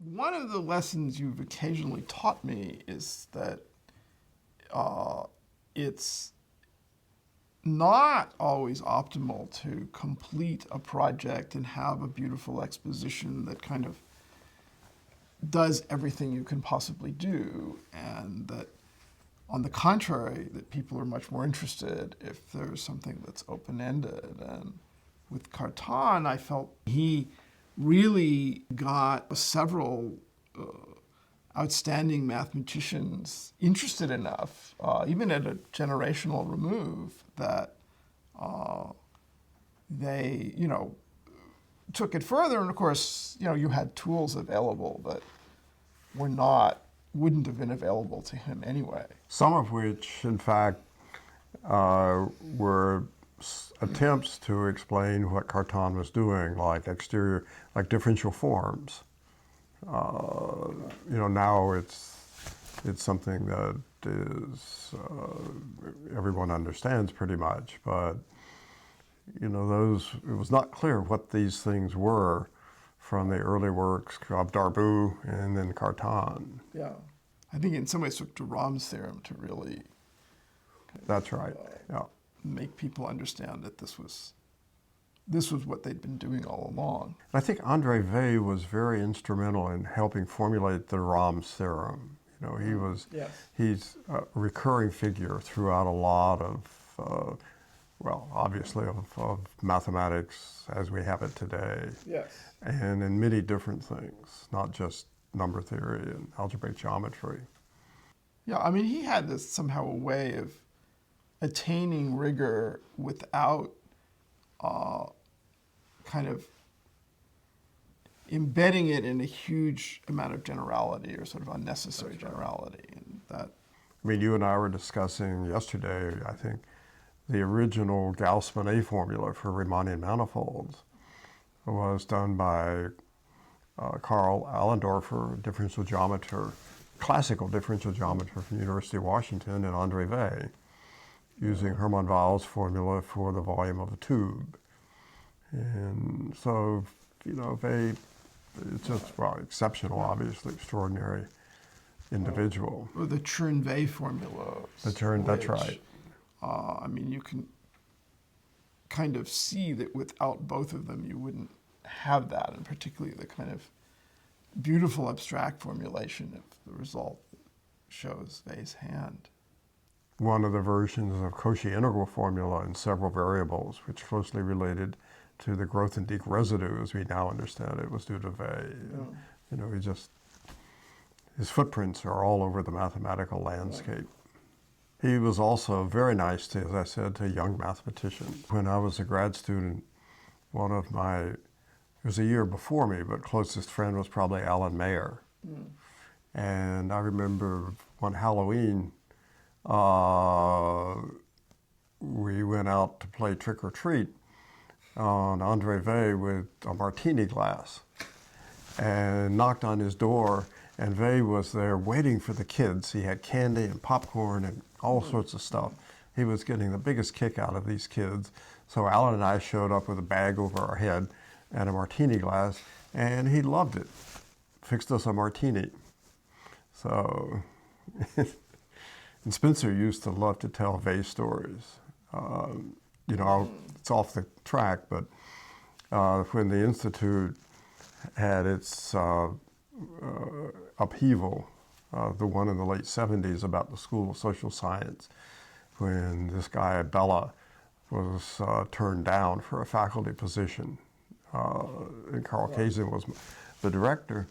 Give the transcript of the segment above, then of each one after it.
One of the lessons you've occasionally taught me is that it's not always optimal to complete a project and have a beautiful exposition that kind of does everything you can possibly do, and that, on the contrary, that people are much more interested if there's something that's open-ended. And with Cartan, I felt he really got several outstanding mathematicians interested enough, even at a generational remove, that they, took it further. And of course, you had tools available that wouldn't have been available to him anyway. Some of which, in fact, were attempts to explain what Cartan was doing, like differential forms. Now it's something that is everyone understands pretty much, but it was not clear what these things were from the early works of Darboux and then Cartan. Yeah, I think in some ways it took de Rham's theorem to really. That's right. Yeah. Make people understand that this was what they'd been doing all along. I think Andre Weil was very instrumental in helping formulate the de Rham's theorem. He's a recurring figure throughout a lot of, obviously of mathematics as we have it today. Yes. And in many different things, not just number theory and algebraic geometry. Yeah, I mean, he had somehow a way of attaining rigor without kind of embedding it in a huge amount of generality or sort of unnecessary generality. And that. I mean, you and I were discussing yesterday, I think, the original Gauss-Bonnet formula for Riemannian manifolds was done by Karl Allendorfer, differential geometer, classical differential geometer from the University of Washington, and Andre Weil, using Hermann Weil's formula for the volume of a tube. And so, Weil, it's just, exceptional, obviously, extraordinary individual. Or the Chern-Weil formula. That's right. I mean, you can kind of see that without both of them, you wouldn't have that, and particularly the kind of beautiful abstract formulation of the result that shows Weil's hand. One of the versions of Cauchy integral formula in several variables, which closely related to the growth and decay residue, as we now understand it, was due to Weil. Yeah. His footprints are all over the mathematical landscape. He was also very nice to, as I said, to young mathematicians. When I was a grad student, it was a year before me, but closest friend was probably Alan Mayer. Mm. And I remember one Halloween, we went out to play trick or treat on Andre Weil with a martini glass and knocked on his door, and Weil was there waiting for the kids. He had candy and popcorn and all sorts of stuff. He was getting the biggest kick out of these kids. So Alan and I showed up with a bag over our head and a martini glass, and he loved it. Fixed us a martini. So, and Spencer used to love to tell Weil stories. It's off the track, but when the Institute had its upheaval, the one in the late 70s about the School of Social Science, when this guy Bella was turned down for a faculty position, and Carl Kazin was the director,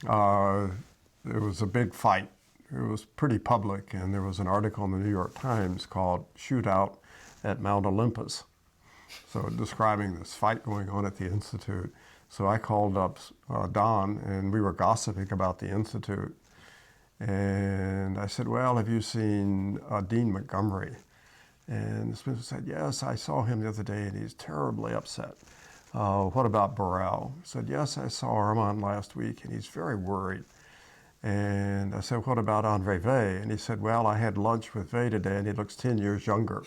there was a big fight. It was pretty public, and there was an article in the New York Times called "Shootout at Mount Olympus," so describing this fight going on at the Institute. So I called up Don, and we were gossiping about the Institute. And I said, well, have you seen Dean Montgomery? And Spencer said, yes, I saw him the other day, and he's terribly upset. What about Borel? I said, yes, I saw Armand last week, and he's very worried. And I said, what about Andre Weil? And he said, well, I had lunch with Weil today, and he looks 10 years younger.